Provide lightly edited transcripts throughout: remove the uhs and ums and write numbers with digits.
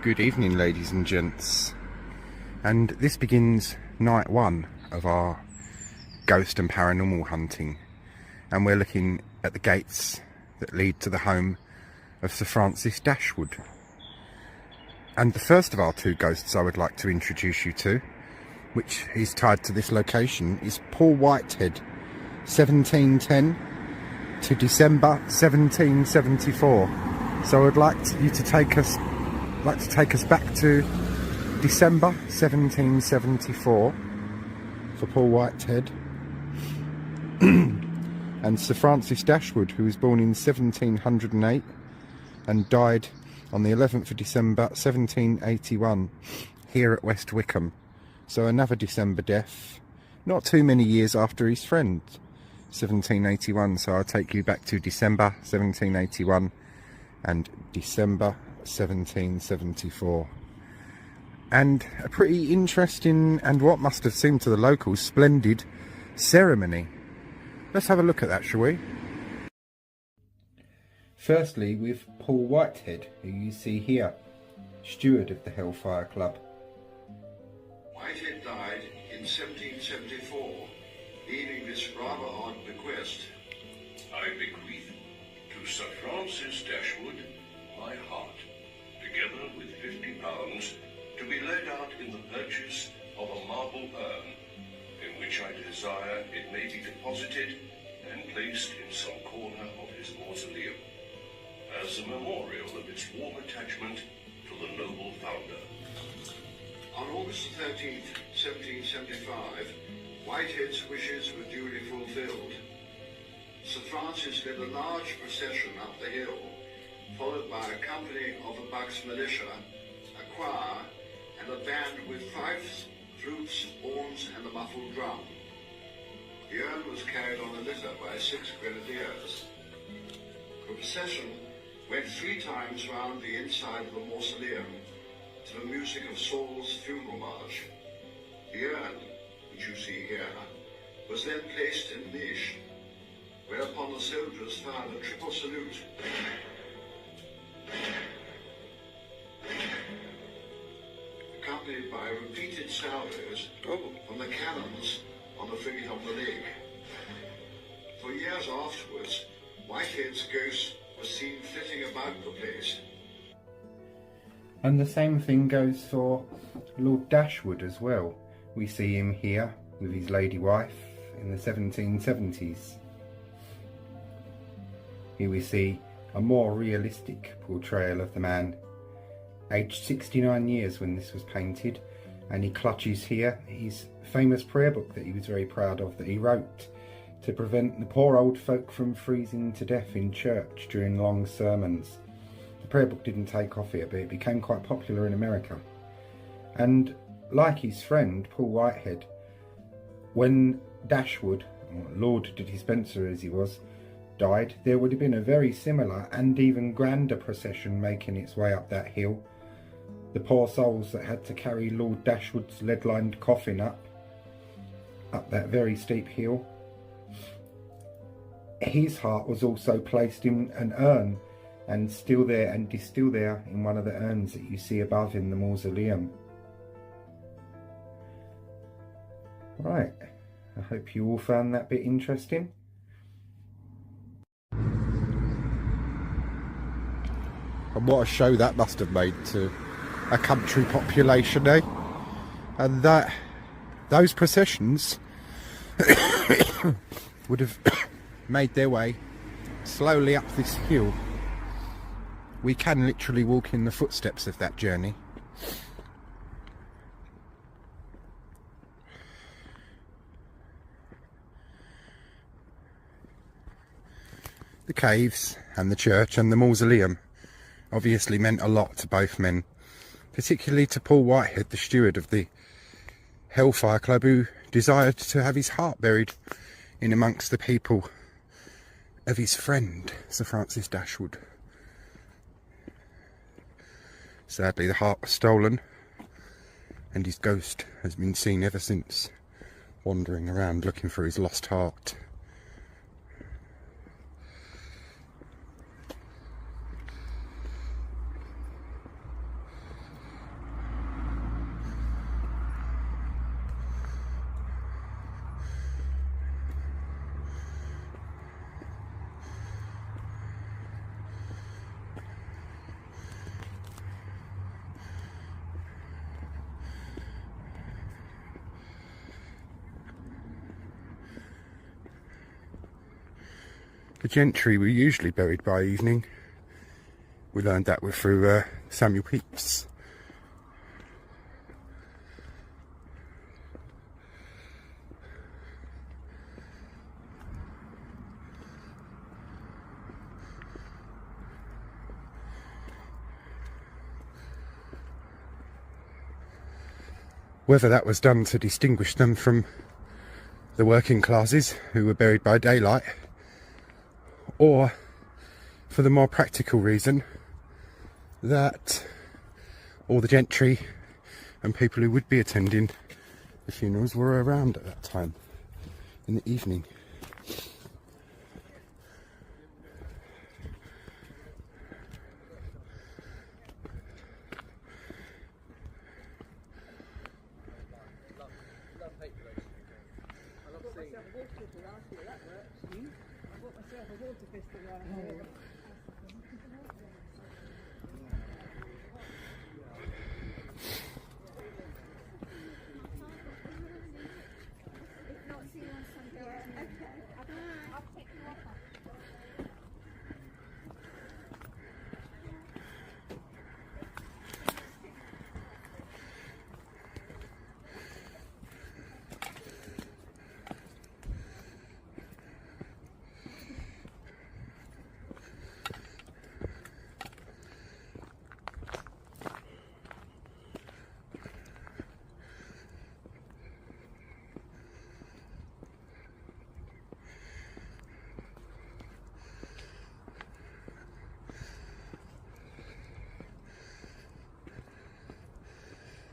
Good evening, ladies and gents, and this begins night one of our ghost and paranormal hunting, and we're looking at the gates that lead to the home of Sir Francis Dashwood. And the first of our two ghosts I would like to introduce you to, which is tied to this location, is Paul Whitehead, 1710 to December 1774. So I'd like you to take us back to December 1774 for Paul Whitehead. And Sir Francis Dashwood, who was born in 1708 and died on the 11th of December 1781 here at West Wycombe. So another December death, not too many years after his friend, 1781. So I'll take you back to December 1781 and December 1774. And a pretty interesting, and what must have seemed to the locals, splendid ceremony. Let's have a look at that, shall we? Firstly, with Paul Whitehead, who you see here, steward of the Hellfire Club. Whitehead died in 1774, leaving this rather odd bequest. I bequeath to Sir Francis Dashwood my heart, together with £50, to be laid out in the purchase of a marble urn, in which I desire it may be deposited and placed in some corner of his mausoleum, as a memorial of its warm attachment to the noble founder. On August 13th, 1775, Whitehead's wishes were duly fulfilled. Sir Francis led a large procession up the hill, followed by a company of the Bucks militia, a choir, and a band with fifes, flutes, horns, and a muffled drum. The urn was carried on a litter by 6 grenadiers. The procession went 3 times round the inside of the mausoleum to the music of Saul's funeral march. The urn, which you see here, was then placed in the niche, whereupon the soldiers fired a triple salute. Accompanied by repeated salvos from the cannons on the frigate of the lake. For years afterwards, Whitehead's ghost was seen flitting about the place. And the same thing goes for Lord Dashwood as well. We see him here with his lady wife in the 1770s. Here we see a more realistic portrayal of the man, aged 69 years when this was painted, and he clutches here his famous prayer book that he was very proud of, that he wrote to prevent the poor old folk from freezing to death in church during long sermons. The prayer book didn't take off here, but it became quite popular in America. And like his friend Paul Whitehead, when Dashwood, or Lord Dispenser as he was, died, there would have been a very similar and even grander procession making its way up that hill. The poor souls that had to carry Lord Dashwood's lead-lined coffin up that very steep hill. His heart was also placed in an urn and still there, and is still there in one of the urns that you see above in the mausoleum. Right, I hope you all found that bit interesting. And what a show that must have made to a country population, eh? And those processions would have made their way slowly up this hill. We can literally walk in the footsteps of that journey. The caves and the church and the mausoleum obviously meant a lot to both men, particularly to Paul Whitehead, the steward of the Hellfire Club, who desired to have his heart buried in amongst the people of his friend, Sir Francis Dashwood. Sadly, the heart was stolen, and his ghost has been seen ever since, wandering around looking for his lost heart. gentry were usually buried by evening. We learned that through Samuel Pepys. Whether that was done to distinguish them from the working classes who were buried by daylight, or for the more practical reason that all the gentry and people who would be attending the funerals were around at that time in the evening.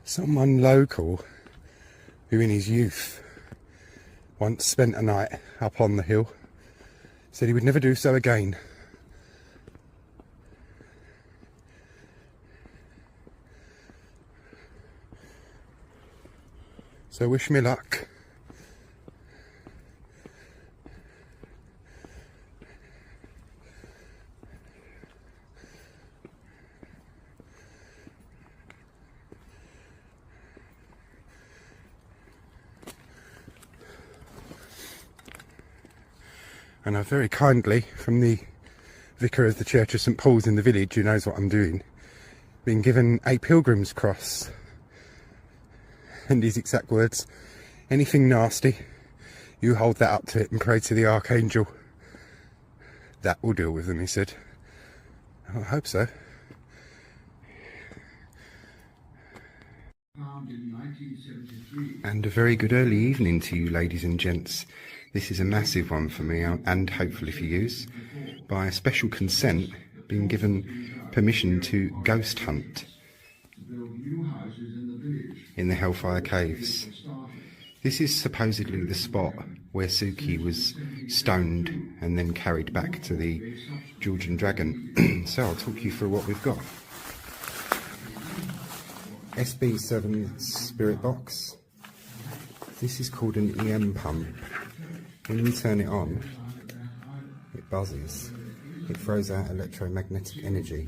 Someone local who in his youth once spent a night up on the hill said he would never do so again. So wish me luck. And I've very kindly, from the vicar of the Church of St Paul's in the village, who knows what I'm doing, been given a pilgrim's cross. And his exact words, anything nasty, you hold that up to it and pray to the Archangel. That will deal with them, he said. I hope so. And a very good early evening to you, ladies and gents. This is a massive one for me, and hopefully for you. By special consent, been given permission to ghost hunt in the Hellfire Caves. This is supposedly the spot where Suki was stoned and then carried back to the Georgian Dragon. So I'll talk you through what we've got. SB7 spirit box. This is called an EM pump. When you turn it on, it buzzes. It throws out electromagnetic energy.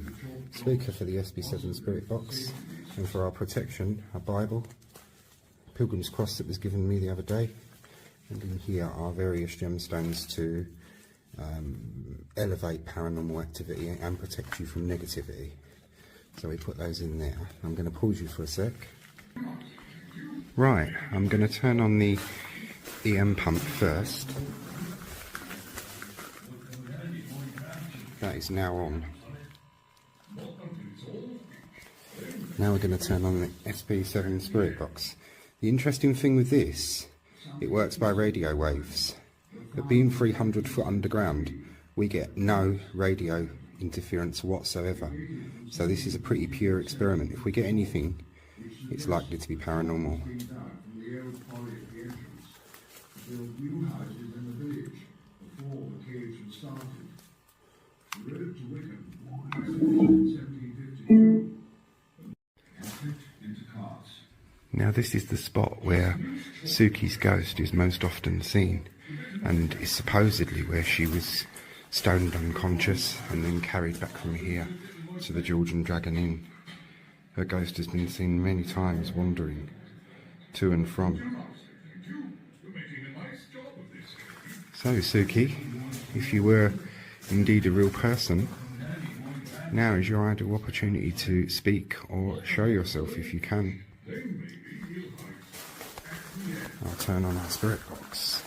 Speaker for the SB7 spirit box, and for our protection, a Bible, pilgrim's cross that was given me the other day, and in here are various gemstones to elevate paranormal activity and protect you from negativity. So we put those in there. I'm going to pause you for a sec. Right, I'm going to turn on the EM pump first. That is now on. Now we're going to turn on the SP7 spirit box. The interesting thing with this, it works by radio waves. But being 300 foot underground, we get no radio interference whatsoever. So this is a pretty pure experiment. If we get anything, it's likely to be paranormal. Built new houses in the village before the caves were started. The road to Wycombe was in 1752 into carts. Now this is the spot where Suki's ghost is most often seen, and is supposedly where she was stoned unconscious and then carried back from here to the Georgian Dragon Inn. Her ghost has been seen many times wandering to and from. So Suki, if you were indeed a real person, now is your ideal opportunity to speak or show yourself if you can. I'll turn on our spirit box.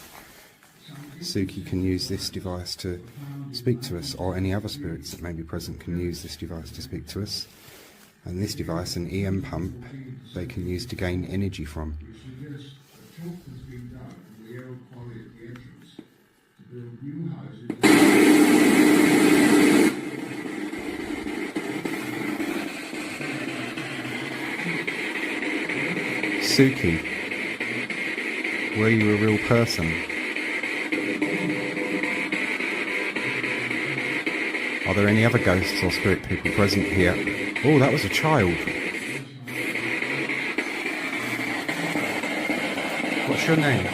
Suki can use this device to speak to us, or any other spirits that may be present can use this device to speak to us. And this device, an EM pump, they can use to gain energy from. Suki, were you a real person? Are there any other ghosts or spirit people present here? Oh, that was a child. What's your name?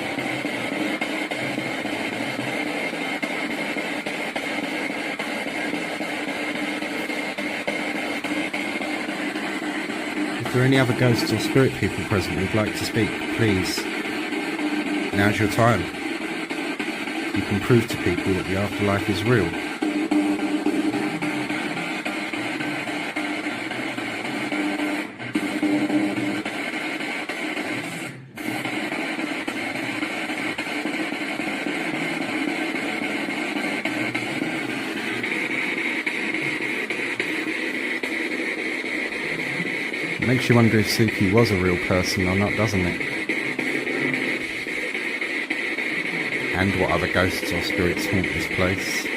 If there are any other ghosts or spirit people present who'd like to speak, please, now's your time. You can prove to people that the afterlife is real. Makes you wonder if Suki was a real person or not, doesn't it? And what other ghosts or spirits haunt this place.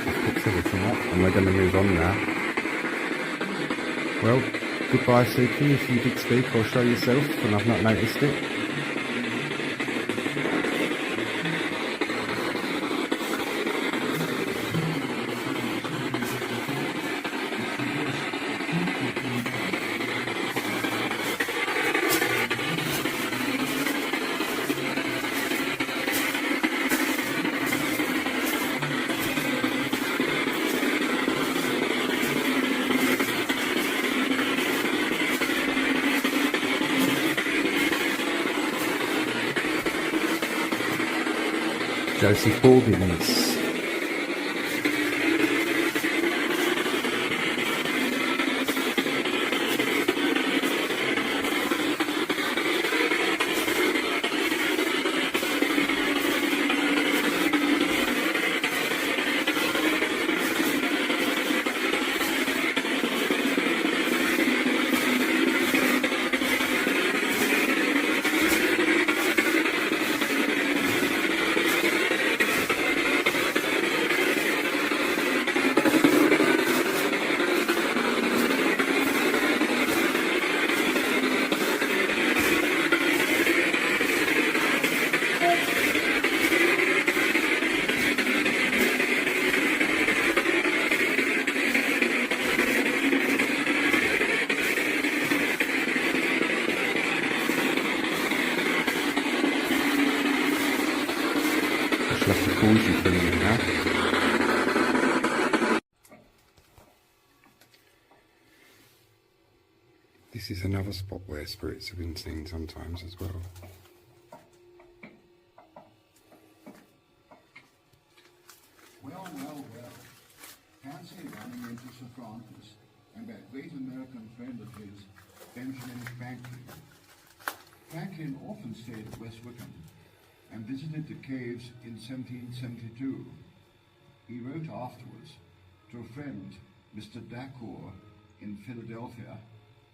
I've picked everything up and we're going to move on now. Well, goodbye Suki, if you did speak or show yourself and I've not noticed it. Joseph Baldwin's. This is another spot where spirits have been seen sometimes as well. Well. Fancy running into Sir Francis and that great American friend of his, Benjamin Franklin. Franklin often stayed at West Wycombe and visited the caves in 1772. He wrote afterwards to a friend, Mr. Dashwood, in Philadelphia.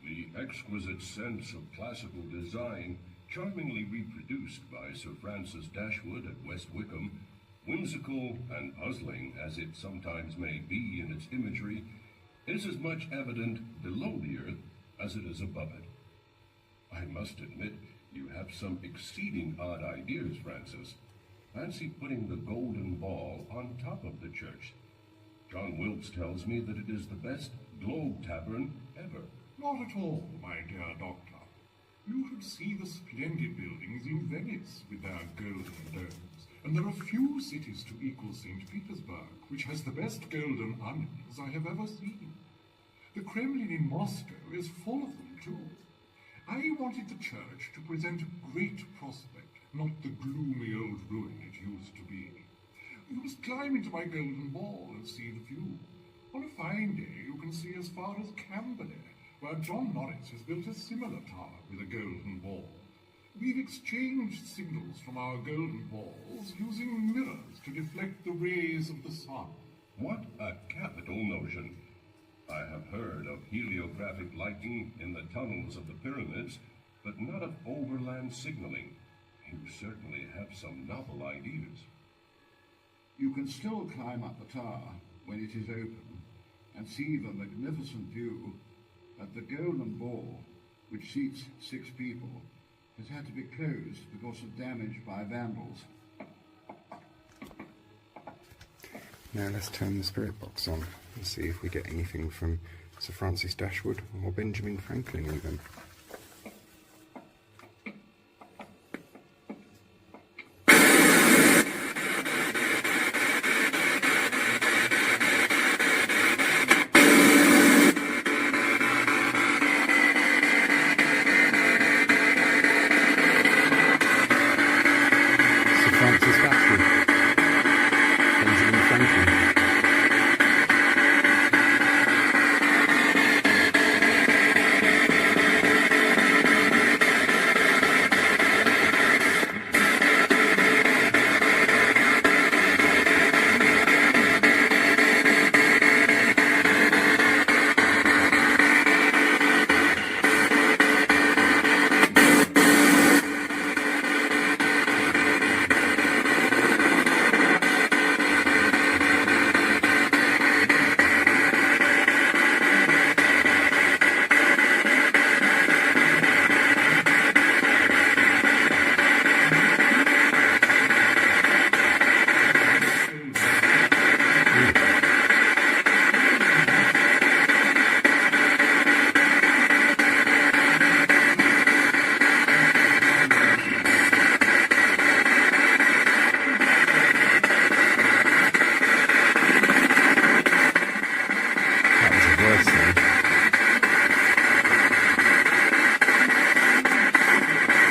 The exquisite sense of classical design, charmingly reproduced by Sir Francis Dashwood at West Wycombe, whimsical and puzzling as it sometimes may be in its imagery, is as much evident below the earth as it is above it. I must admit, you have some exceeding odd ideas, Francis. Fancy putting the golden ball on top of the church. John Wilkes tells me that it is the best globe tavern ever. Not at all, my dear doctor. You should see the splendid buildings in Venice with their golden domes. and there are few cities to equal St. Petersburg, which has the best golden onions I have ever seen. The Kremlin in Moscow is full of them too. I wanted the church to present a great prospect, not the gloomy old ruin it used to be. You must climb into my golden ball and see the view. On a fine day you can see as far as Camberley, where John Norris has built a similar tower with a golden ball. We've exchanged signals from our golden balls using mirrors to deflect the rays of the sun. What a capital notion! I have heard of heliographic lighting in the tunnels of the pyramids, but not of overland signaling. You certainly have some novel ideas. You can still climb up the tower when it is open and see the magnificent view, but the golden ball, which seats 6 people, has had to be closed because of damage by vandals. Now let's turn the spirit box on and see if we get anything from Sir Francis Dashwood or Benjamin Franklin even. Sir Francis Dashwood, Benjamin Franklin.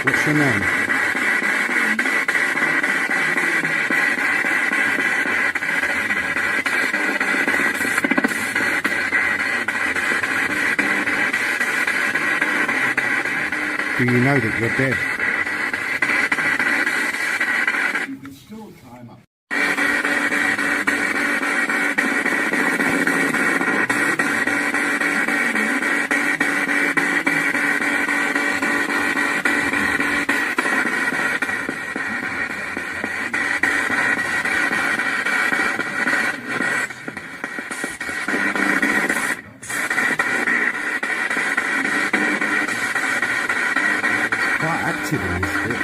What's your name? Do you know that you're dead? You can still climb up. Quite active in this bit.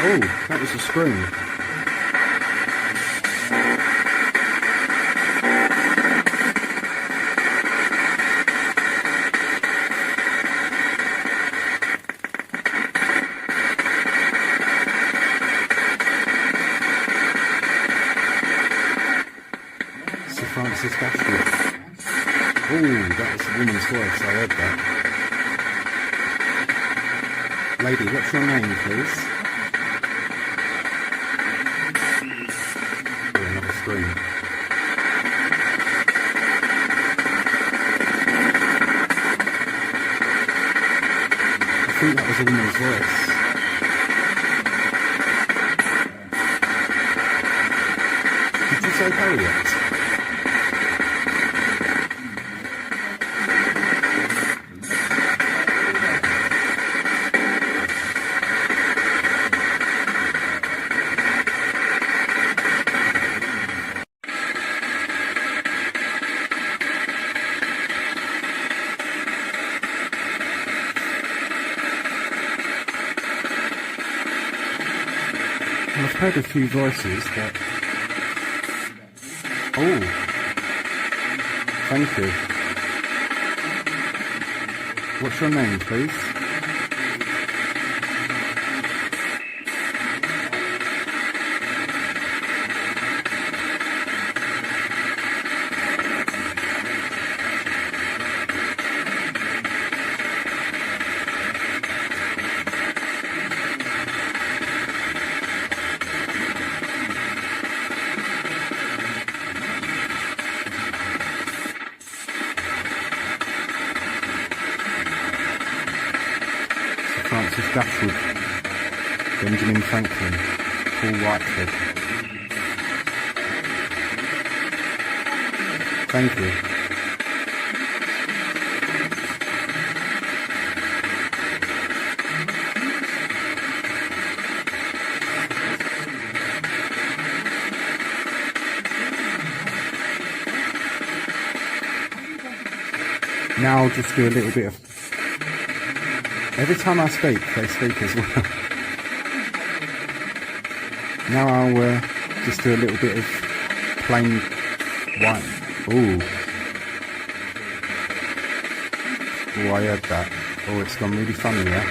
Oh, that was a scream. Sir Francis Dashwood. Oh, that was a woman's voice, I heard that. Lady, what's your name, please? Oh, another scream. I think that was a woman's voice. Did you say Harriet? I've heard a few voices, but... Oh! Thank you. What's your name, please? Dashwood, Benjamin Franklin, Paul Whitehead. Thank you. Now I'll just do a little bit of... Every time I speak, they speak as well. Now I'll just do a little bit of plain white. Ooh. Oh, I heard that. Oh, it's gone really funny, yeah?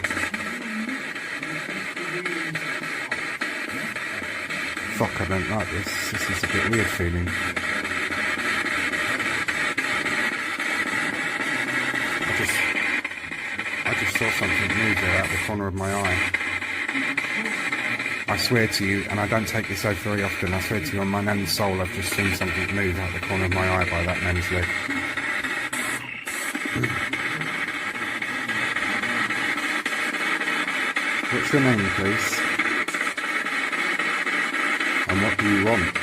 Fuck, I don't like this. This is a bit weird feeling. I just saw something move there out the corner of my eye. I swear to you, and I don't take this oath very often, I swear to you on my nan's soul, I've just seen something move out the corner of my eye by that man's leg. What's your name, please? And what do you want?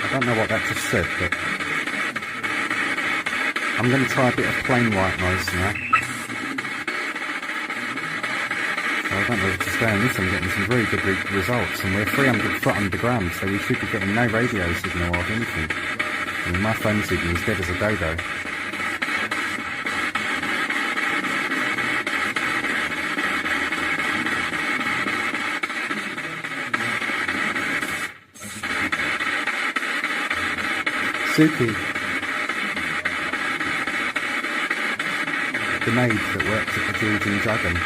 I don't know what that just said, but I'm going to try a bit of plain white noise now. So I don't know what to stay on this. I'm getting some very good results, and we're 300 foot underground, so we should be getting no radio signal or anything. I mean, my phone signal is dead as a dodo. Suki, the maid that works at the Georgian Dragon.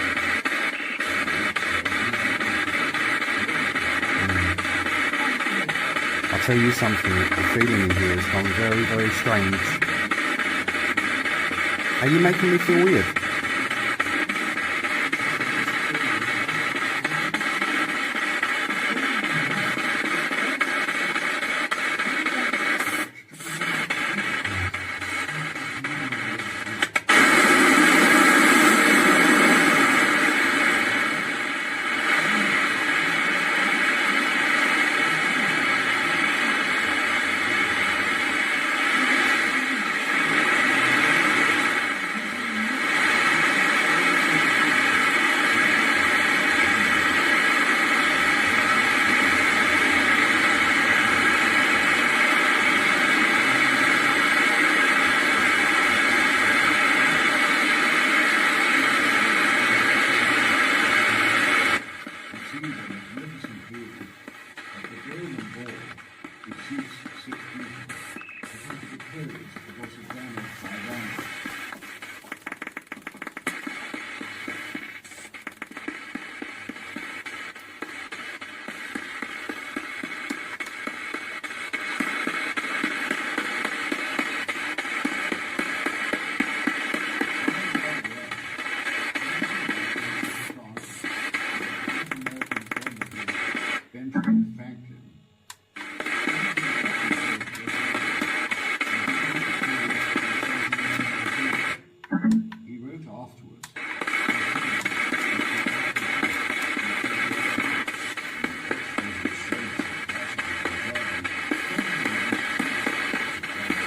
I'll tell you something, the feeling in here has gone very, very strange. Are you making me feel weird?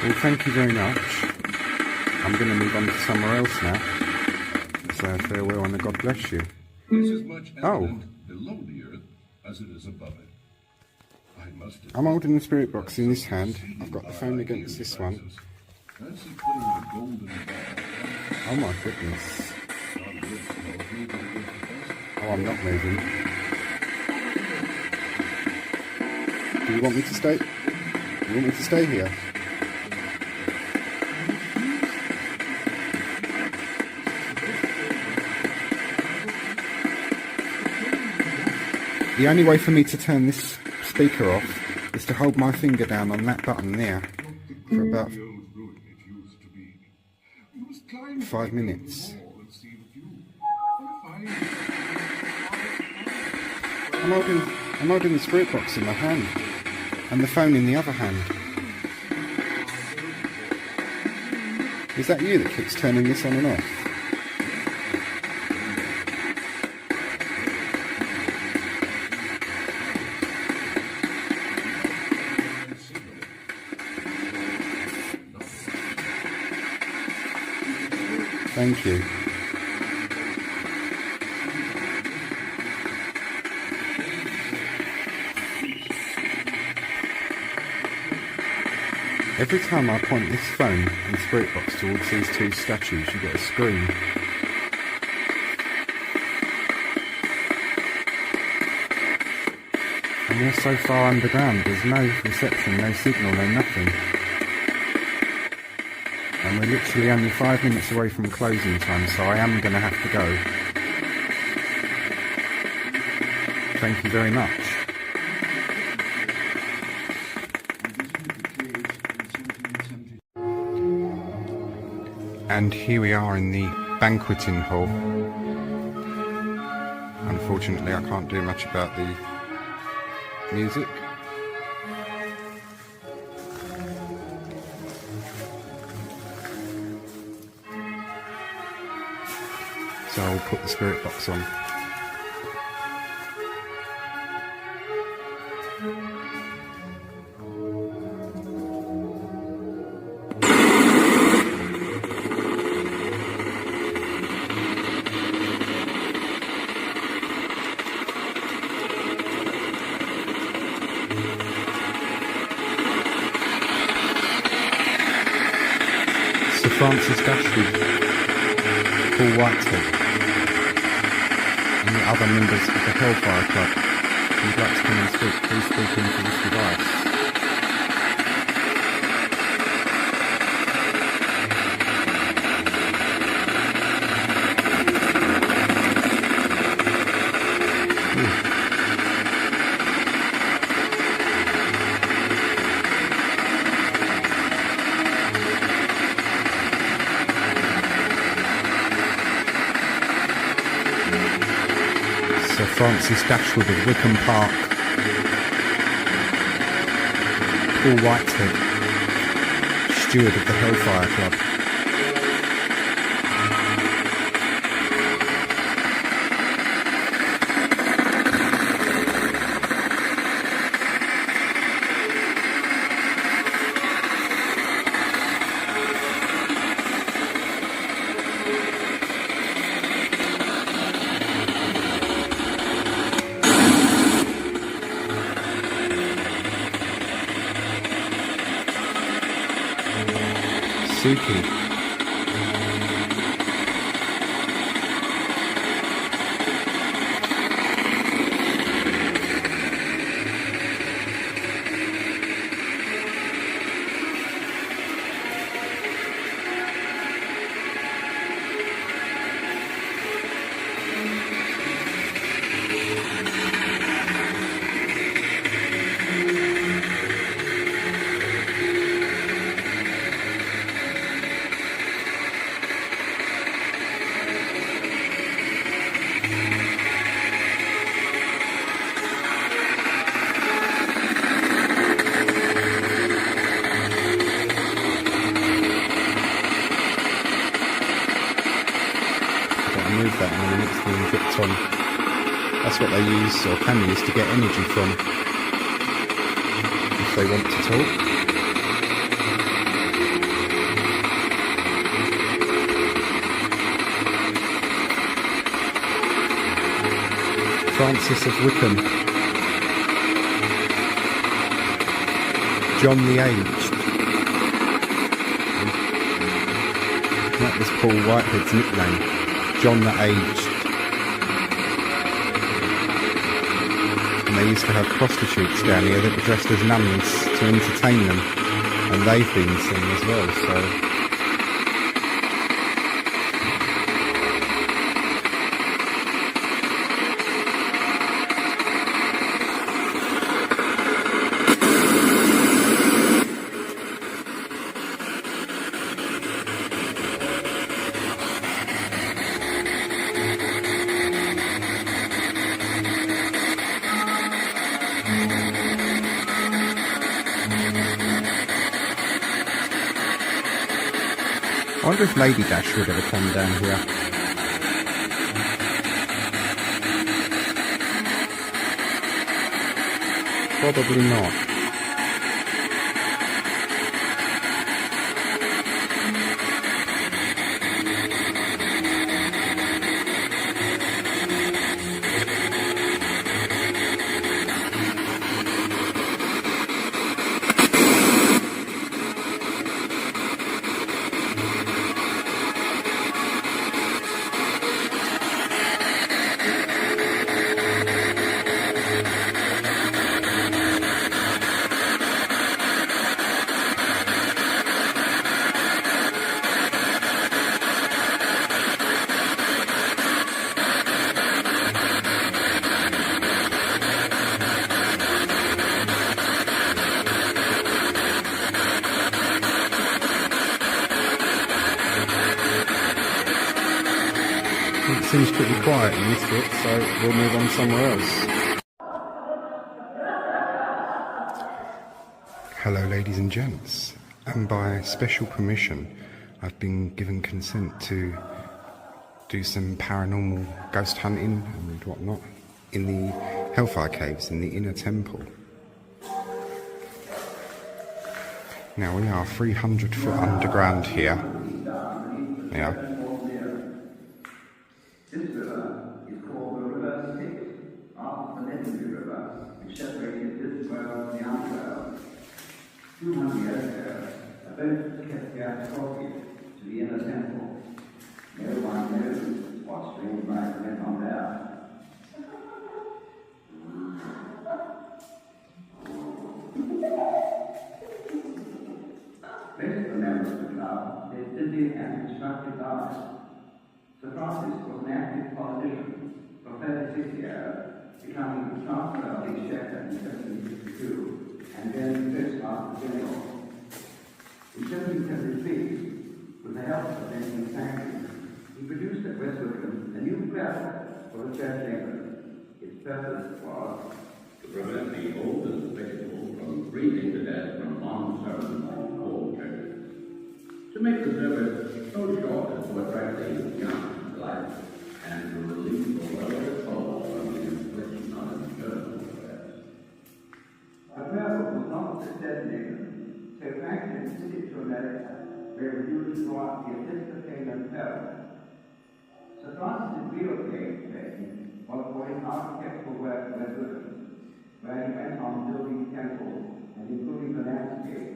Well, thank you very much. I'm going to move on to somewhere else now. So farewell and God bless you. It's as much evident below the earth as it is above it. I must I'm holding the spirit box in this hand. I've got the phone against this one. Fancy putting a golden ball. Oh my goodness. Oh, I'm not moving. Do you want me to stay? You want me to stay here? The only way for me to turn this speaker off is to hold my finger down on that button there for about 5 minutes. I'm holding the spirit box in my hand and the phone in the other hand. Is that you that keeps turning this on and off? Thank you. Every time I point this phone and spirit box towards these two statues, you get a scream. And we're so far underground, there's no reception, no signal, no nothing. And we're literally only 5 minutes away from closing time, so I am going to have to go. Thank you very much. And here we are in the banqueting hall. Unfortunately, I can't do much about the music. So I'll put the spirit box on. Sir Francis Dashwood, Paul Whitehead, and the other members of the Hellfire Club who'd like to come and speak, please speak into this device. Sir Francis Dashwood of Wycombe Park, Paul Whitehead, steward of the Hellfire Club. Suki. Move that and then it's being dripped on. That's what they use or can use to get energy from if they want to talk. Francis of Wycombe, John the Aged. That was Paul Whitehead's nickname. John the Aged. And they used to have prostitutes down here that were dressed as nuns to entertain them, and they've been seen as well, so wonder if Lady Dashwood ever come down here. Probably not. It seems pretty quiet in this bit, so we'll move on somewhere else. Hello ladies and gents, and by special permission I've been given consent to do some paranormal ghost hunting and whatnot in the Hellfire Caves in the inner temple. Now we are 300 foot underground here. Yeah. This river is called the River Styx, after the legendary river which separated this world from the underworld. 200 years ago, a boat was kept here escorted to the inner temple. No one knows what strange life went on there. Most of the members of the club lived busy and constructive lives. Sir Francis was an active politician for 36 years, becoming the Chancellor of the Exchequer in 1752 and then Postmaster General. In 1773, with the help of Benjamin Franklin, he produced at West Wycombe a new prayer for the Church of England. Its purpose was to prevent the old and faithful from freezing to death from long-service and cold churches, to make the service so short as to attract the young to life, and to relieve the lower souls from the infliction of eternal prayers. the prayer book was not a success in England, so Franklin sent it to America, where it was used to draw up the Episcopalian Code. Sir Francis' real claim to fame was for his architectural work in West Wycombe, where he went on building temples and improving the landscape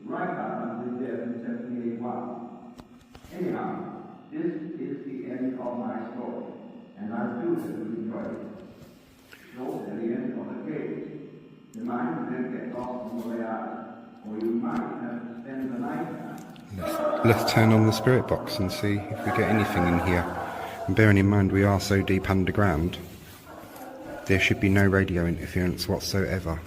right up until his death in 1781. Anyhow, this is the end of my story, and I do hope you enjoy it. It's also the end of the cave. The mind don't get lost on the way out, or you might have to spend the night there. Let's turn on the spirit box and see if we get anything in here. And bearing in mind we are so deep underground, there should be no radio interference whatsoever.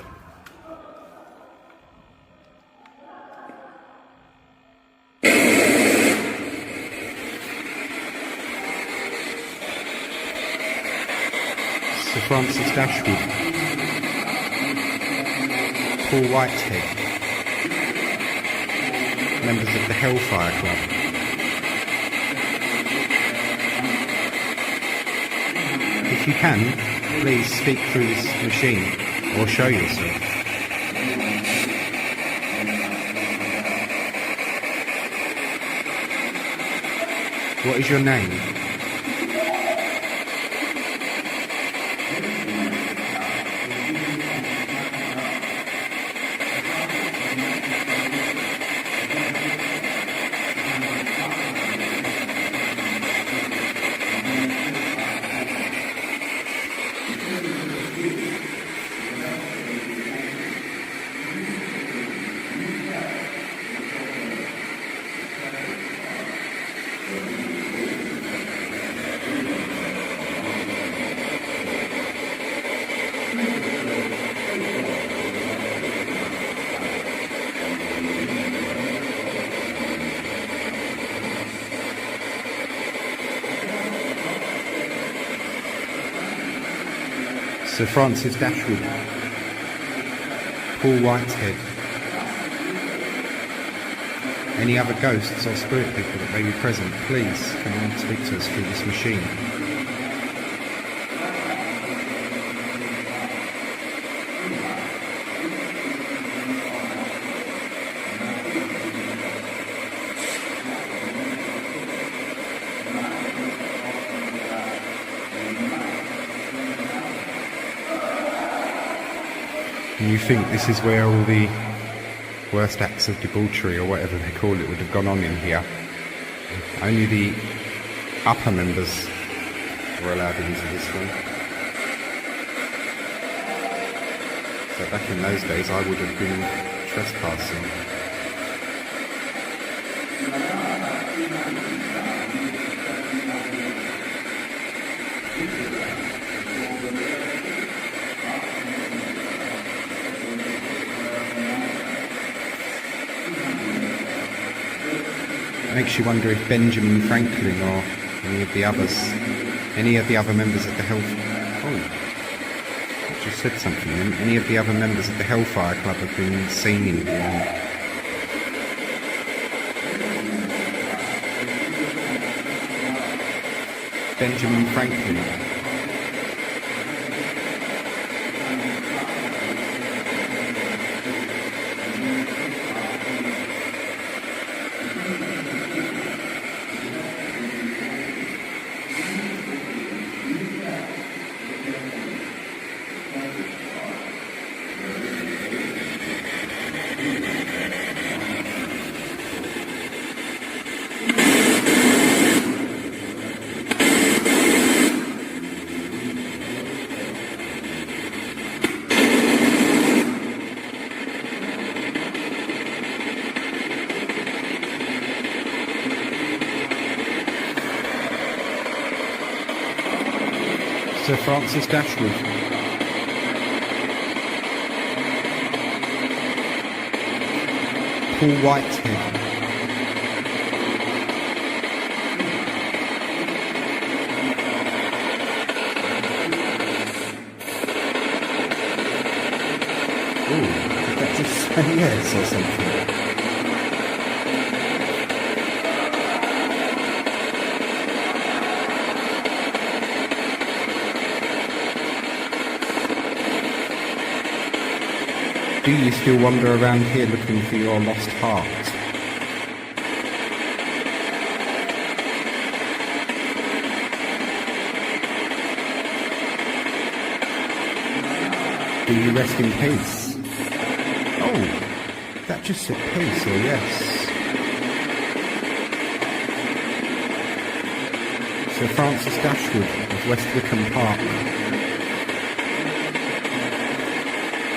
Sir Francis Dashwood, Paul Whitehead, members of the Hellfire Club. If you can, please speak through this machine or show yourself. What is your name? Sir Francis Dashwood, Paul Whitehead, Any other ghosts or spirit people that may be present, please come and speak to us through this machine. And you think this is where all the worst acts of debauchery, or whatever they call it, would have gone on in here. Only the upper members were allowed into this one. So back in those days I would have been trespassing. Makes you wonder if Benjamin Franklin or any of the other members of the I just said something then. Any of the other members of the Hellfire Club have been seen in here. Benjamin Franklin. Sir Francis Dashwood. Paul Whitehead. Ooh, did that just say yes or something? Do you still wander around here looking for your lost heart? Do you rest in peace? Oh, that just said peace or yes. Sir Francis Dashwood of West Wycombe Park.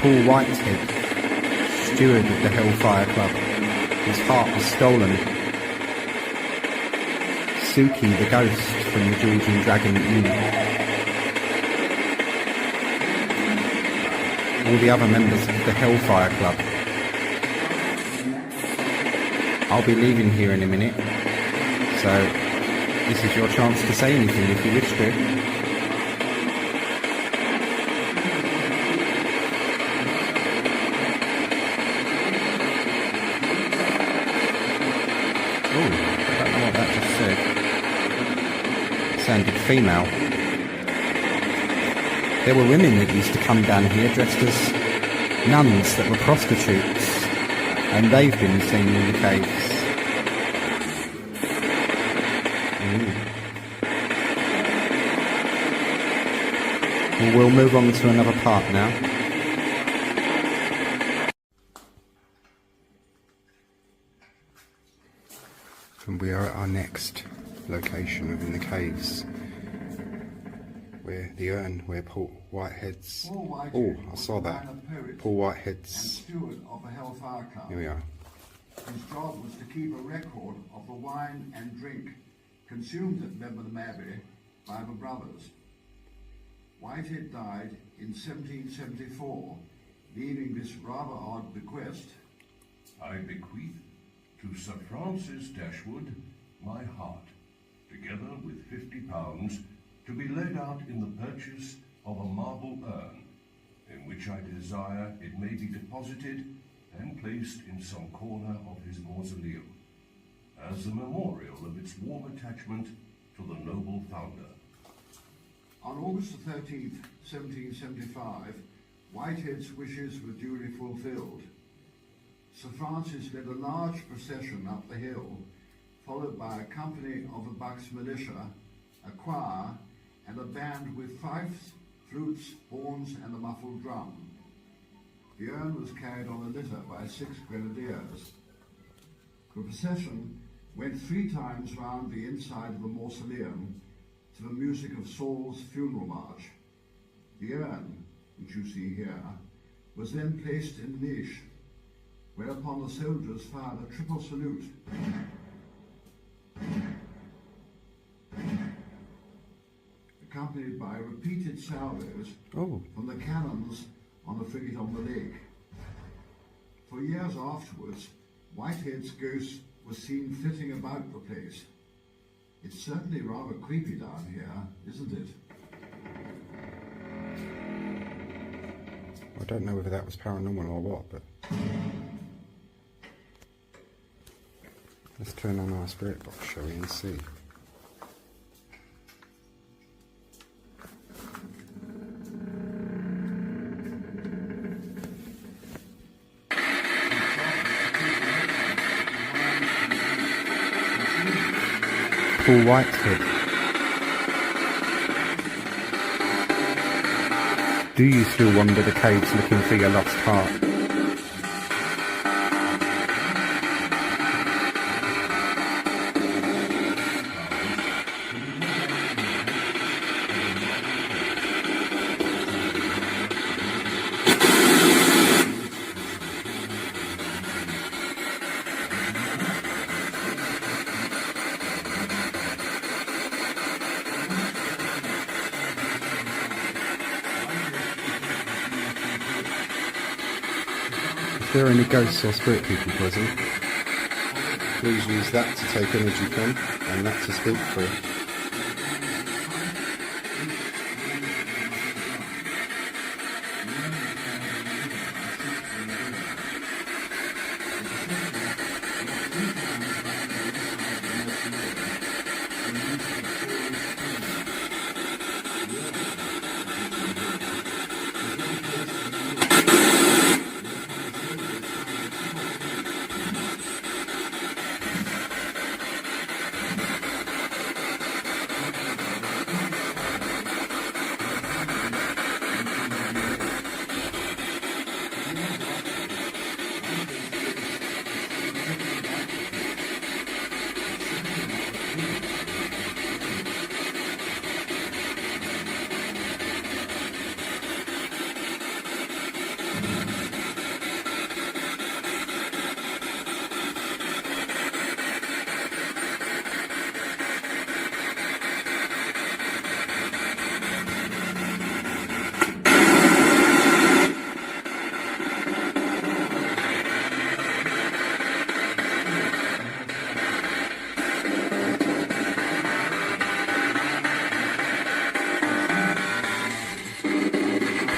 Paul Whitehead, steward of the Hellfire Club. His heart was stolen. Suki, the ghost from the George and Dragon Inn. All the other members of the Hellfire Club. I'll be leaving here in a minute, so this is your chance to say anything if you wish to. Sounded female. There were women that used to come down here dressed as nuns that were prostitutes, and they've been seen in the caves. Well, we'll move on to another part now. And we are at our next location within the caves, where the urn where Paul Whitehead's... Oh, I saw that. Paul Whitehead's... Steward of the Hellfire Caves. Here we are. His job was to keep a record of the wine and drink consumed at Bedford Abbey by the brothers. Whitehead died in 1774, leaving this rather odd bequest. I bequeath to Sir Francis Dashwood my heart, together with £50, to be laid out in the purchase of a marble urn, in which I desire it may be deposited and placed in some corner of his mausoleum. as a memorial of its warm attachment to the noble founder. On August the 13th, 1775, Whitehead's wishes were duly fulfilled. Sir Francis led a large procession up the hill, followed by a company of the Bucks militia, a choir, and a band with fifes, flutes, horns, and a muffled drum. The urn was carried on a litter by 6 grenadiers. The procession went 3 times round the inside of the mausoleum to the music of Saul's funeral march. The urn, which you see here, was then placed in the niche, whereupon the soldiers fired a triple salute. Accompanied by repeated salvos from the cannons on the frigate on the lake. For years afterwards, Whitehead's ghost was seen flitting about the place. It's certainly rather creepy down here, isn't it? I don't know whether that was paranormal or what, but let's turn on our spirit box, shall we, and see. Paul Whitehead. Do you still wander the caves looking for your lost heart? If there are any ghosts or spirit people present, please use that to take energy from and that to speak through.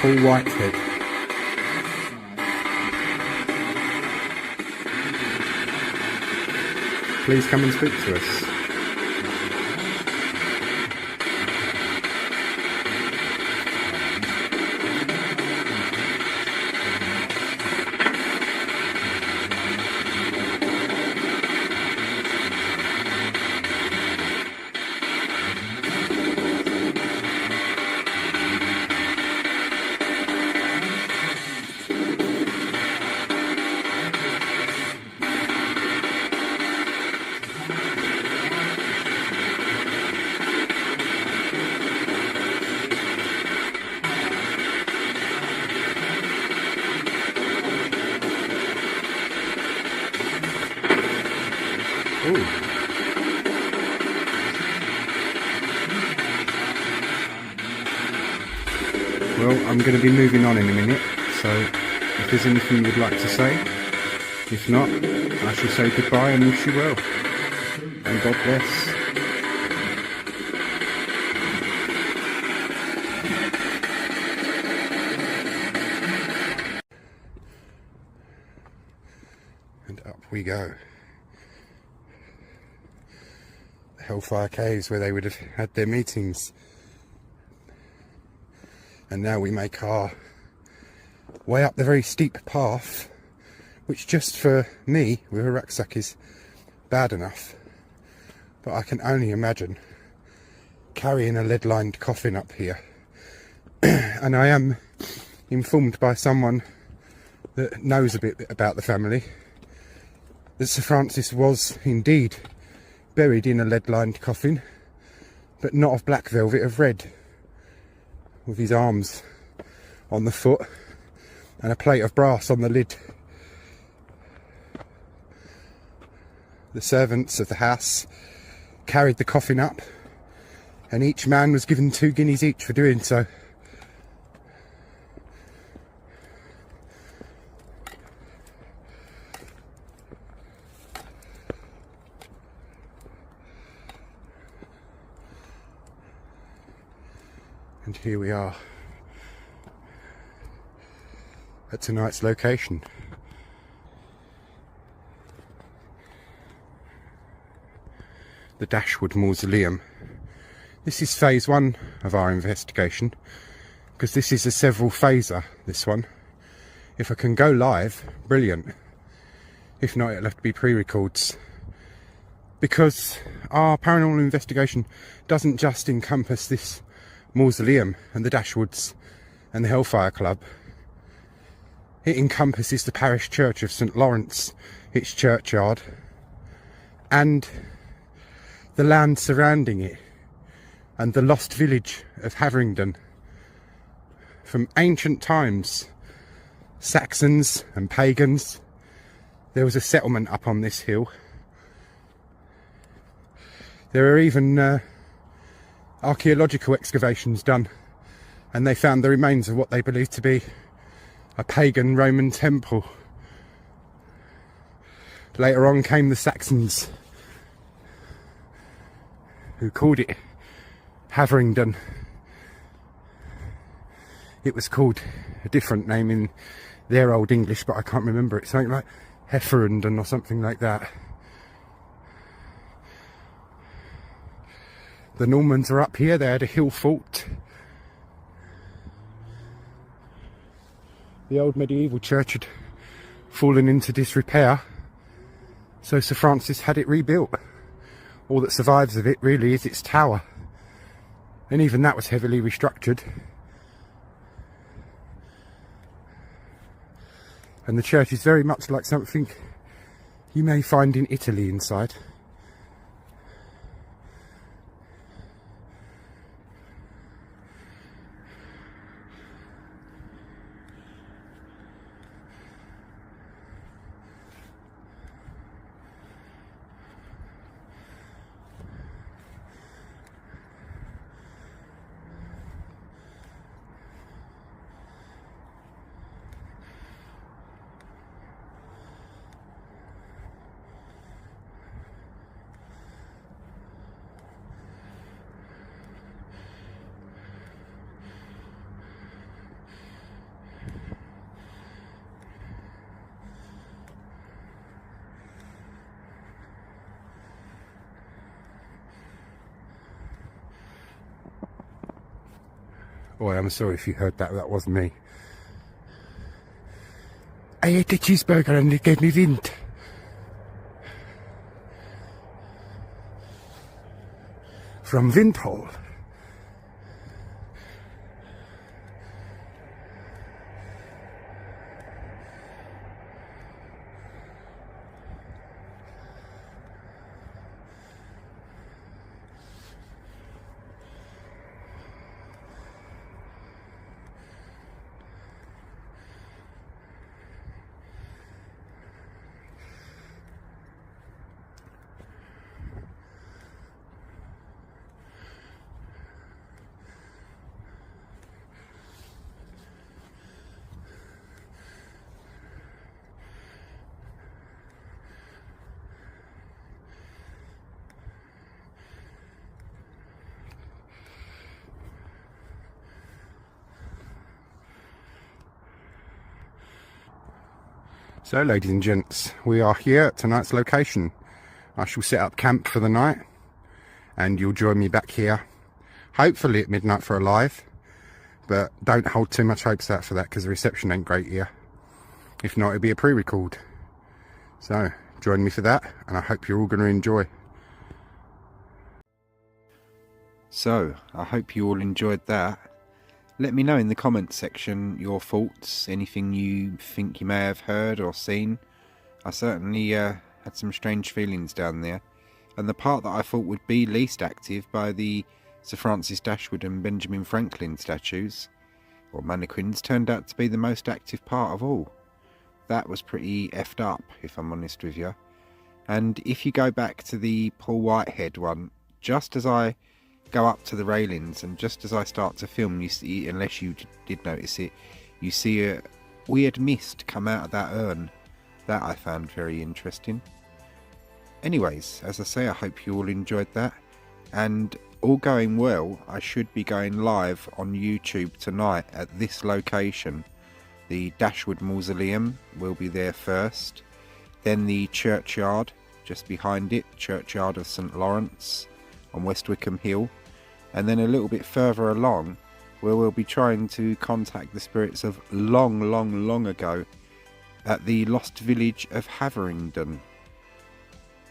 Paul Whitehead. Please come and speak to us. Well, I'm going to be moving on in a minute, so if there's anything you would like to say, if not, I shall say goodbye and wish you well. And God bless. And up we go. Hellfire Caves where they would have had their meetings. And now we make our way up the very steep path, which just for me with a rucksack is bad enough. But I can only imagine carrying a lead-lined coffin up here. And I am informed by someone that knows a bit about the family that Sir Francis was indeed buried in a lead-lined coffin, but not of black velvet, of red, with his arms on the foot and a plate of brass on the lid. The servants of the house carried the coffin up, and each man was given 2 guineas each for doing so. And here we are at tonight's location. The Dashwood Mausoleum. This is phase 1 of our investigation, because this is a several phaser, this one. If I can go live, brilliant. If not, it'll have to be pre-records. Because our paranormal investigation doesn't just encompass this mausoleum and the Dashwoods and the Hellfire Club. It encompasses the parish church of St Lawrence, its churchyard, and the land surrounding it, and the lost village of Haveringdon. From ancient times, Saxons and pagans, there was a settlement up on this hill. There are even archaeological excavations done, and they found the remains of what they believe to be a pagan Roman temple. Later on came the Saxons, who called it Haveringdon. It was called a different name in their old English, but I can't remember it. Something like Hefferendon or something like that. The Normans are up here. They had a hill fort. The old medieval church had fallen into disrepair, so Sir Francis had it rebuilt. All that survives of it really is its tower, and even that was heavily restructured. And the church is very much like something you may find in Italy inside. Oh, I'm sorry if you heard that. That wasn't me. I ate a cheeseburger and it gave me wind. From Windhole. So, ladies and gents, we are here at tonight's location. I shall set up camp for the night, and you'll join me back here, hopefully at midnight for a live. But don't hold too much hopes out for that, because the reception ain't great here. If not, it'll be a pre-record. So join me for that, and I hope you're all going to enjoy. So I hope you all enjoyed that. Let me know in the comments section your thoughts, anything you think you may have heard or seen. I certainly had some strange feelings down there, and the part that I thought would be least active by the Sir Francis Dashwood and Benjamin Franklin statues, or mannequins, turned out to be the most active part of all. That was pretty effed up, if I'm honest with you. And if you go back to the Paul Whitehead one, just as I go up to the railings and just as I start to film, you see, unless you did notice it, you see a weird mist come out of that urn. That I found very interesting. Anyways, as I say, I hope you all enjoyed that, and all going well, I should be going live on YouTube tonight at this location. The Dashwood Mausoleum will be there first, then the churchyard just behind it, Churchyard of St Lawrence on West Wycombe Hill, and then a little bit further along where we'll be trying to contact the spirits of long ago at the lost village of Haveringdon.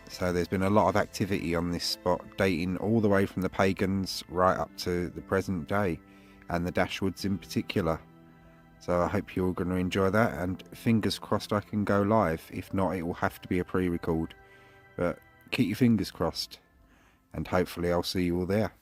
So there's been a lot of activity on this spot, dating all the way from the pagans right up to the present day, and the Dashwoods in particular. So I hope you're all going to enjoy that, and fingers crossed I can go live. If not, it will have to be a pre-record. But keep your fingers crossed, and hopefully I'll see you all there.